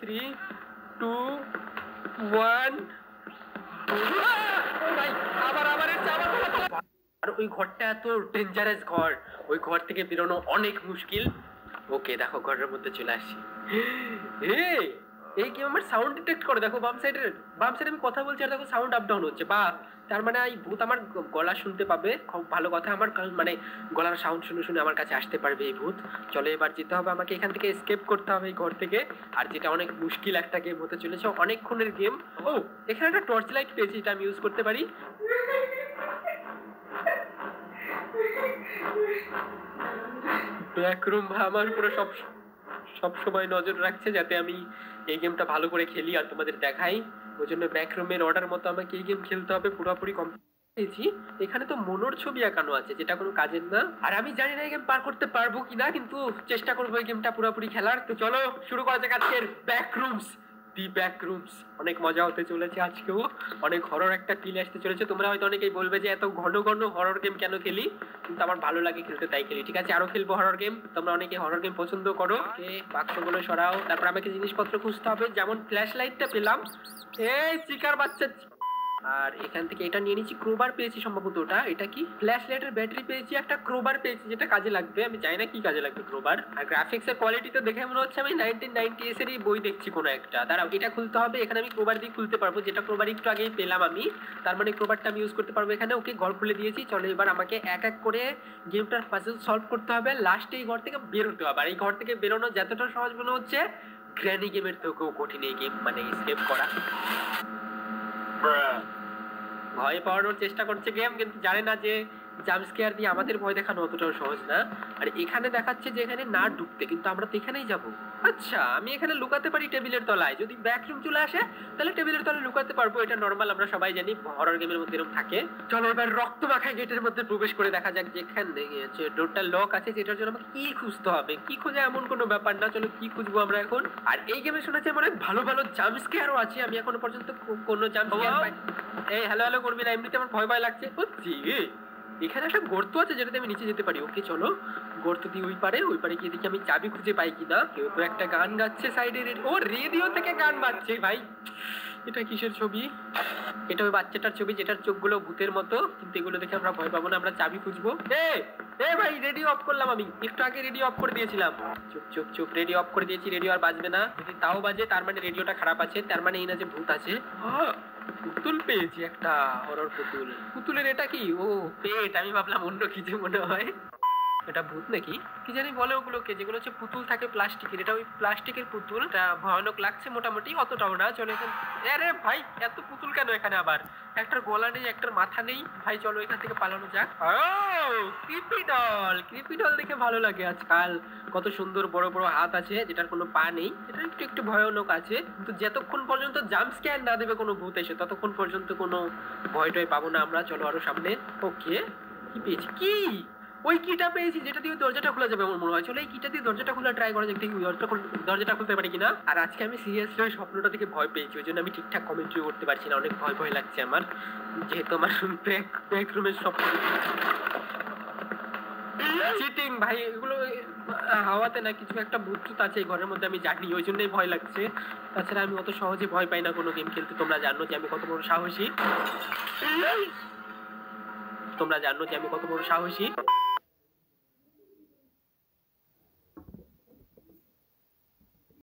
3 2 1 ভাই আবার এসে আবার। আর ওই ঘরটা এত ডেঞ্জারাস ঘর, ওই ঘর থেকে বেরোনো অনেক মুশকিল। ওকে দেখো ঘরের মধ্যে চলে আসি। এই গেম আমার সাউন্ড ডিটেক্ট করে, দেখো বাম সাইডে আমি কথা বলছি আর দেখো সাউন্ড আপ ডাউন হচ্ছে। বা তার মানে এই ভূত আমার গলা শুনতে পাবে, খুব ভালো কথা। আমার মানে গলার সাউন্ড শুনে আমার কাছে আসতে পারবে এই ভূত। চলো এবার যেতে হবে আমাকে, এখান থেকে এসকেপ করতে হবে এই ঘর থেকে। আর যেটা অনেক মুশকিল একটা গেম হতে চলেছে, অনেকক্ষণের গেম। ও এখানে একটা টর্চ লাইট পেয়েছি, এটা আমি ইউজ করতে পারি। ব্যাকরুম আমার পুরো সব সময় নজর রাখছে যাতে আমি এই গেমটা ভালো করে খেলি আর তোমাদের দেখাই। ওই জন্য ব্যাকরুমের অর্ডার মতো আমাকে এই গেম খেলতে হবে। পুরোপুরি কমপ্লিট। এখানে তো মনোর ছবি আঁকানো আছে, যেটা কোনো কাজের না। আর আমি জানি না এই গেম পার করতে পারবো কিনা, কিন্তু চেষ্টা করবো এই গেমটা পুরোপুরি খেলার। তো চলো শুরু করা যাক আজকের ব্যাকরুমস। অনেক মজা হতে চলেছে আজকেও, অনেক হরর একটা ফিল আসতে চলেছে। তোমরা হয়তো অনেকেই বলবে যে এত ঘন ঘন হরর গেম কেন খেলি, কিন্তু আমার ভালো লাগে খেলতে তাই খেলি। ঠিক আছে, আরো খেলবো হরর গেম। তোমরা অনেকে হরর গেম পছন্দ করো। বাক্সগুলো সরাও, তারপর আমাকে জিনিসপত্র খুঁজতে হবে। যেমন ফ্ল্যাশ লাইটটা পেলাম, এই চিকার বাচ্চা। আর এখান থেকে এটা নিয়ে নিচ্ছি, ক্রোবার পেয়েছি সম্ভবত। এটা কি ফ্ল্যাশ লাইটের ব্যাটারি পেয়েছি, একটা ক্রোবার পেয়েছি যেটা কাজে লাগবে। আমি জানি না কি কাজে লাগবে ক্রোবার। আর গ্রাফিক্স এর কোয়ালিটি তো দেখে মনে হচ্ছে আমি 1990s এরই বই দেখছি কোনো একটা। দাঁড়াও, এটা খুলতে হবে। এখানে আমি ক্রোবার দিয়ে খুলতে পারবো, যেটা ক্রোবার একটু আগেই পেলাম আমি। তার মানে ক্রোবারটা আমি ইউজ করতে পারবো এখানে। ওকে, ঘর খুলে দিয়েছি। চলো এবার আমাকে এক এক করে গেমটার পাজল সলভ করতে হবে। লাস্টে এই ঘর থেকে বেরোতে হবে। আর এই ঘর থেকে বেরোনো যতটা সহজ মনে হচ্ছে, গ্র্যানি গেমের থেকেও কঠিন এই গেম, মানে এসকেপ করা। ভয় পাওয়ানোর চেষ্টা করছে গেম, কিন্তু জানে না যে জাম্প স্কেয়ার দিয়ে আমাদের ভয় দেখানো অতটাও সহজ না। আর এখানে দেখাচ্ছে যে এখানে না ঢুকতে, কিন্তু আমরা তো এখানেই যাব। আচ্ছা, আমি এখানে লুকাতে পারি টেবিলের তলায়। যদি ব্যাকরুম চলে আসে তাহলে টেবিলের তলায় লুকাতে পারবো। এটা নর্মাল, আমরা সবাই জানি হরর গেমের মধ্যে এরকম থাকে। চলো এবার রক্ত মাখা গেটের মধ্যে প্রবেশ করে দেখা যাক যেখানে ডোরটা লক আছে, যেটার জন্য আমাকে কি খুঁজতে হবে। কি খোঁজা এমন কোনো ব্যাপার না। চলো কি খুঁজবো আমরা এখন। আর এই গেমে শোনাচ্ছে অনেক ভালো ভালো জাম্প স্কেয়ারও আছে। আমি এখনো পর্যন্ত কোনো জাম্প স্কেয়ার পাই। এই হ্যালো করবি না, এমনিতে আমার ভয় লাগছে। এখানে একটা গর্ত আছে যেটাতে আমি নিচে যেতে পারি। ওকে চলো, গর্ত দিয়ে ওই পারে গিয়ে দেখি আমি চাবি খুঁজে পাই কিনা। কেউ তো একটা গান গাচ্ছে সাইডে। ও রেডিও থেকে গান বাজছে ভাই। এটা কিসের ছবি? এটা ওই বাচ্চাটার ছবি যেটার চোখগুলো ভূতের মতো, কিন্তু এগুলো দেখে আমরা ভয় পাবো না। আমরা চাবি খুঁজবো। এ ভাই, রেডিও অফ করলাম আমি, একটু আগে রেডিও অফ করে দিয়েছিলাম। চুপ, রেডিও অফ করে দিয়েছি। রেডিও আর বাজবে না। যদি তাও বাজে তার মানে রেডিওটা খারাপ আছে, তার মানে এই না যে ভূত আছে। পুতুল পেয়েছি, একটা হরর পুতুল। পুতুলের এটা কি? ও পেট, আমি ভাবলাম অন্য কিছু মনে হয়। এটা ভূত নাকি কি জানি বলে ওগুলোকে, যেগুলো হচ্ছে পুতুল থাকে প্লাস্টিকের। এটা ওই প্লাস্টিকের পুতুল। এটা ভয়ানক লাগছে মোটামুটি, অতটাও না। চলো এখানে। আরে ভাই, এত পুতুল কেন এখানে আবার? একটার গলা নেই, একটার মাথা নেই। ভাই চলো এখান থেকে পালানো যাক। ক্রিপি ডল দেখে ভালো লাগে আজকাল। কত সুন্দর বড় বড় হাত আছে, যেটার কোনো পা নেই। এটা একটু ভয়ানক আছে, কিন্তু যতক্ষণ পর্যন্ত জাম্প স্ক্যার না দেবে কোনো ভূত এসে, ততক্ষণ পর্যন্ত কোনো ভয় টয় পাবো না আমরা। চলো আরো সামনে। ওকে, কি পেয়েছি? কি ওই কিটা পেয়েছি যেটা দিয়ে দরজাটা খোলা যাবে আমার মনে হয়। চলো এই কিটা দিয়ে দরজাটা খোলা ট্রাই করা যাক, দেখি দরজাটা খুলতে পারি কিনা। আর আজকে আমি সিরিয়াসলি ওই স্বপ্নটা থেকে ভয় পেয়েছি, ওই জন্য আমি ঠিকঠাক কমেন্ট্রি করতে পারছি না। অনেক ভয় লাগছে আমার, যেহেতু আমার ব্যাক রুমের স্বপ্ন। চিটিং ভাই, এগুলো হাওয়াতে না কিছু একটা ভূত আছে এই ঘরের মধ্যে, আমি জানি, ওই জন্যই ভয় লাগছে। তাছাড়া আমি অত সহজে ভয় পাই না কোনো গেম খেলতে। তোমরা জানো যে আমি কত বড় সাহসী।